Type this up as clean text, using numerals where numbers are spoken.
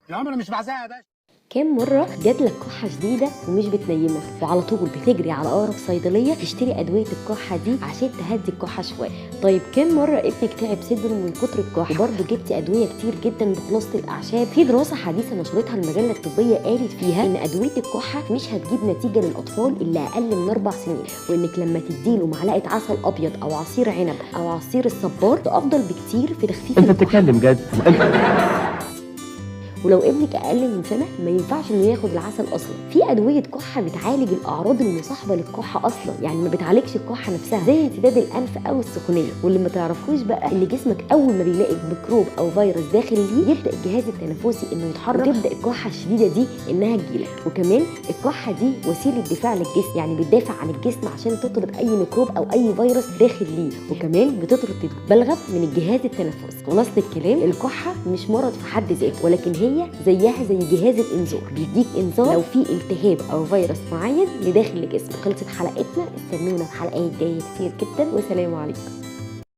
يا عم انا مش بعزقها يا باشا. كام مرة جاتلك كحة شديدة ومش بتنيمك وعلى طول بتجري على أقرب صيدلية تشتري أدوية الكحة دي عشان تهدي الكحة شوية؟ طيب كام مرة ابنك تعب صدره من كتر الكحة وبرضه جبتي أدوية كتير جدا بخلاصة الأعشاب؟ في دراسة حديثة نشرتها المجلة الطبية قالت فيها إن أدوية الكحة مش هتجيب نتيجة للأطفال إلا أقل من 4 سنين، وإنك لما تديله معلقة عسل أبيض أو عصير عنب أو عصير الصبار ده أفضل بكتير في تخفيف انت بتتكلم جد؟ ولو ابنك اقل من سنه ما ينفعش انه ياخد العسل اصلا. في ادويه كحه بتعالج الاعراض المصاحبه للكحه اصلا، يعني ما بتعالجش الكحه نفسها زي انسداد الانف او السخونيه. واللي ما تعرفوش بقى ان جسمك اول ما بيلاقي ميكروب او فيروس داخل ليه يبدا الجهاز التنفسي انه يتحرك وتبدا الكحه الشديده دي انها تجيلك. وكمان الكحه دي وسيله دفاع للجسم، يعني بتدافع عن الجسم عشان تطرد اي ميكروب او اي فيروس داخل ليه، وكمان بتطرد البلغم من الجهاز التنفسي. خلاصه الكلام، الكحه مش مرض في حد ذاته، ولكن هي زيها زي جهاز الانذار، بيديك انذار لو في التهاب او فيروس معين لداخل الجسم. خلصت حلقتنا، استنونا في حلقات جايه كتير جدا، وسلام عليكم.